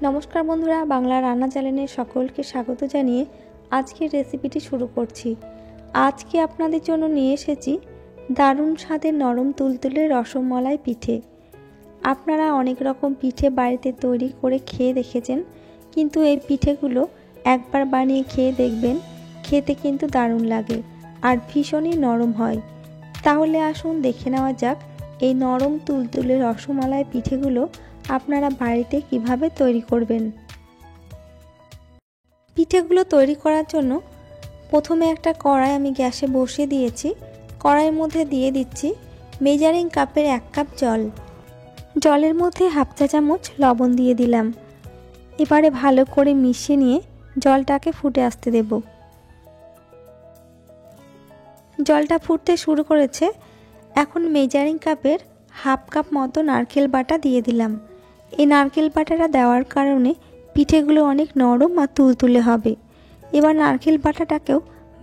নমস্কার বন্ধুরা, বাংলা রান্না চ্যানেলে সকলকে স্বাগত জানিয়ে আজকের রেসিপিটি শুরু করছি। আজকে আপনাদের জন্য নিয়ে এসেছি দারুণ স্বাদের নরম তুলতুলে রসমালাই পিঠে। আপনারা অনেক রকম পিঠে বাড়িতে তৈরি করে খেয়ে দেখেছেন, কিন্তু এই পিঠেগুলো একবার বানিয়ে খেয়ে দেখবেন, খেতে কিন্তু দারুণ লাগে আর ভীষণই নরম হয়। তাহলে আসুন দেখে নেওয়া যাক এই নরম তুলতুলে রসমালাই পিঠেগুলো আপনারা বাড়িতে কিভাবে তৈরি করবেন। পিঠেগুলো তৈরি করার জন্য প্রথমে একটা কড়াই আমি গ্যাসে বসিয়ে দিয়েছি। কড়াইয়ের মধ্যে দিয়ে দিচ্ছি মেজারিং কাপের 1 কাপ জল। জলের মধ্যে হাফ চা চামচ লবণ দিয়ে দিলাম। এবারে ভালো করে মিশিয়ে নিয়ে জলটাকে ফুটে আসতে দেব। জলটা ফুটতে শুরু করেছে। এখন মেজারিং কাপের হাফ কাপ মতো নারকেল বাটা দিয়ে দিলাম। এই নারকেল বাটাটা দেওয়ার কারণে পিঠেগুলো অনেক নরম আর তুলতুলে হবে। এবার নারকেল বাটাটাকেও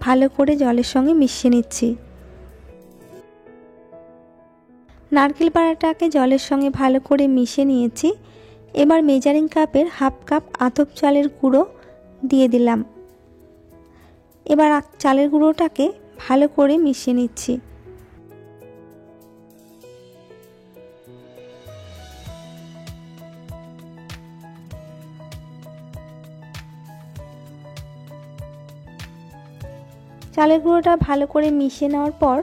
ভালো করে জলের সঙ্গে মিশিয়ে নিচ্ছি। নারকেল বাটাটাকে জলের সঙ্গে ভালো করে মিশিয়ে নিয়েছি। এবার মেজারিং কাপের হাফ কাপ আতপ চালের গুঁড়ো দিয়ে দিলাম। এবার চালের গুঁড়োটাকে ভালো করে মিশিয়ে নিচ্ছি। চালের গুঁড়োটা ভালো করে মিশিয়ে নেওয়ার পর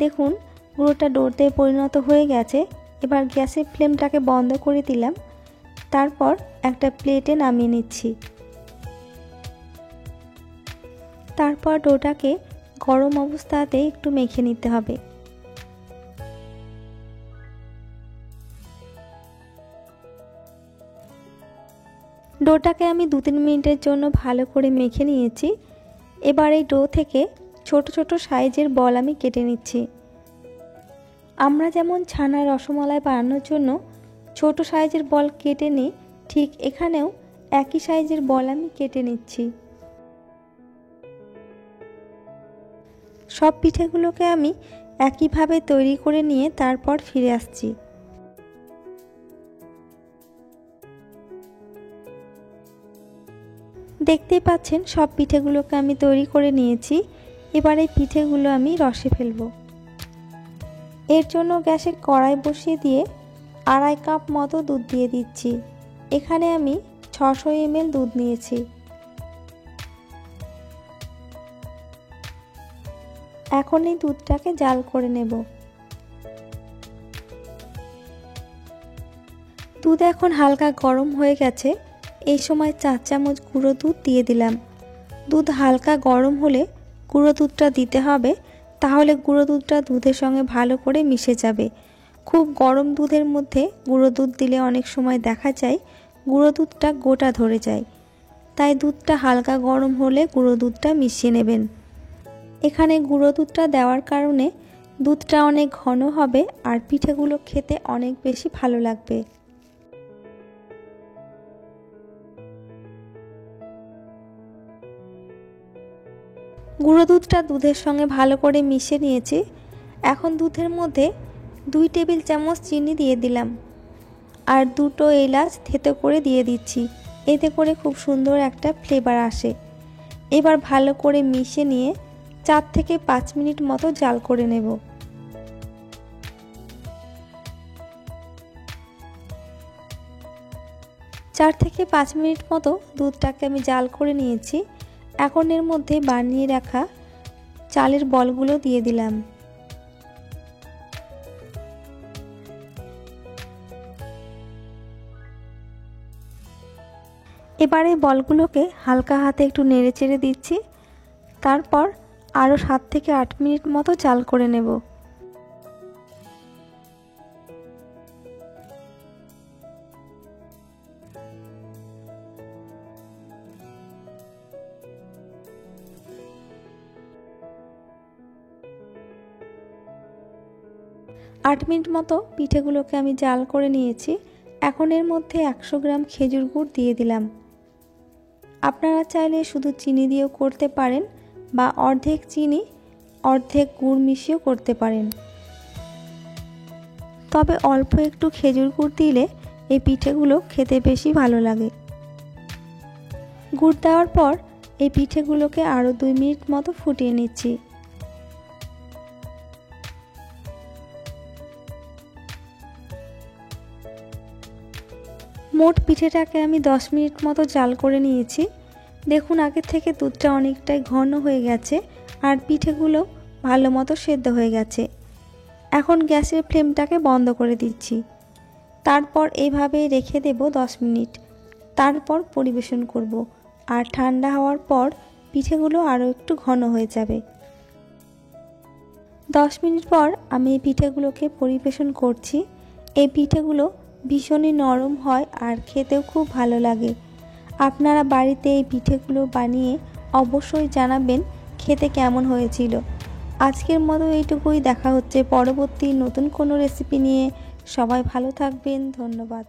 দেখুন গুঁড়োটা ডোতে পরিণত হয়ে গেছে। এবার গ্যাসের ফ্লেমটাকে বন্ধ করে দিলাম। তারপর একটা প্লেটে নামিয়ে নিচ্ছি। তারপর ডোটাকে গরম অবস্থাতে একটু মেখে নিতে হবে। ডোটাকে আমি 2-3 মিনিটের জন্য ভালো করে মেখে নিয়েছি। এবার এই ডো থেকে ছোট ছোট সাইজের বল আমি কেটে নিচ্ছি। আমরা যেমন ছানা রসমালাই বানানোর জন্য ছোট সাইজের বল কেটে নিই, ঠিক এখানেও একই সাইজের বল আমি কেটে নিচ্ছি। সব পিঠেগুলোকে আমি একইভাবে তৈরি করে নিয়ে তারপর ফিরে আসছি। দেখতেই পাচ্ছেন সব পিঠেগুলোকে আমি তৈরি করে নিয়েছি। এবার এই পিঠেগুলো আমি রসে ফেলবো। এর জন্য গ্যাসে কড়াই বসিয়ে দিয়ে 2.5 কাপ মতো দুধ দিয়ে দিচ্ছি। এখানে আমি 600 ml দুধ নিয়েছি। এখন এই দুধটাকে জাল করে নেব। দুধ এখন হালকা গরম হয়ে গেছে। এই সময় 4 চামচ গুঁড়ো দুধ দিয়ে দিলাম। দুধ হালকা গরম হলে গুঁড়ো দুধটা দিতে হবে, তাহলে গুঁড়ো দুধটা দুধের সঙ্গে ভালো করে মিশে যাবে। খুব গরম দুধের মধ্যে গুঁড়ো দুধ দিলে অনেক সময় দেখা যায় গুঁড়ো দুধটা গোটা ধরে যায়। তাই দুধটা হালকা গরম হলে গুঁড়ো দুধটা মিশিয়ে নেবেন। এখানে গুঁড়ো দুধটা দেওয়ার কারণে দুধটা অনেক ঘন হবে আর পিঠেগুলো খেতে অনেক বেশি ভালো লাগবে। গুঁড়ো দুধটা দুধের সঙ্গে ভালো করে মিশিয়ে নিয়েছি। এখন দুধের মধ্যে 2 টেবিল চামচ চিনি দিয়ে দিলাম আর 2টো এলাচ থেতো করে দিয়ে দিচ্ছি। এতে করে খুব সুন্দর একটা ফ্লেভার আসে। এবার ভালো করে মিশিয়ে নিয়ে 4 থেকে 5 মিনিট মতো জাল করে নেব। চার থেকে 5 মিনিট মতো দুধটাকে আমি জাল করে নিয়েছি। এখন এর মধ্যে বানিয়ে রাখা চালের বলগুলো দিয়ে দিলাম। এবারে বলগুলোকে হালকা হাতে একটু নেড়ে চেড়ে দিচ্ছি। তারপর আরও 7 থেকে 8 মিনিট মতো জাল করে নেব। আট মিনিট মতো পিঠেগুলোকে আমি জাল করে নিয়েছি। এখন এর মধ্যে 100 গ্রাম খেজুর গুড় দিয়ে দিলাম। আপনারা চাইলে শুধু চিনি দিয়েও করতে পারেন বা অর্ধেক চিনি অর্ধেক গুড় মিশিয়েও করতে পারেন। তবে অল্প একটু খেজুর গুড় দিলে এই পিঠেগুলো খেতে বেশি ভালো লাগে। গুড় দেওয়ার পর এই পিঠেগুলোকে আরও 2 মিনিট মতো ফুটিয়ে নিচ্ছি। মোট পিঠেটাকে আমি 10 মিনিট মতো জাল করে নিয়েছি। দেখুন আগের থেকে দুধটা অনেকটাই ঘন হয়ে গেছে আর পিঠেগুলো ভালো মতো সেদ্ধ হয়ে গেছে। এখন গ্যাসের ফ্লেমটাকে বন্ধ করে দিচ্ছি। তারপর এইভাবেই রেখে দেব 10 মিনিট। তারপর পরিবেশন করব। আর ঠান্ডা হওয়ার পর পিঠেগুলো আরও একটু ঘন হয়ে যাবে। 10 মিনিট পর আমি এই পিঠেগুলোকে পরিবেশন করছি। এই পিঠেগুলো ভীষণই নরম হয় আর খেতেও খুব ভালো লাগে। আপনারা বাড়িতে এই পিঠেগুলো বানিয়ে অবশ্যই জানাবেন খেতে কেমন হয়েছিল। আজকের মতো এইটুকুই। দেখা হচ্ছে পরবর্তী নতুন কোনো রেসিপি নিয়ে। সবাই ভালো থাকবেন। ধন্যবাদ।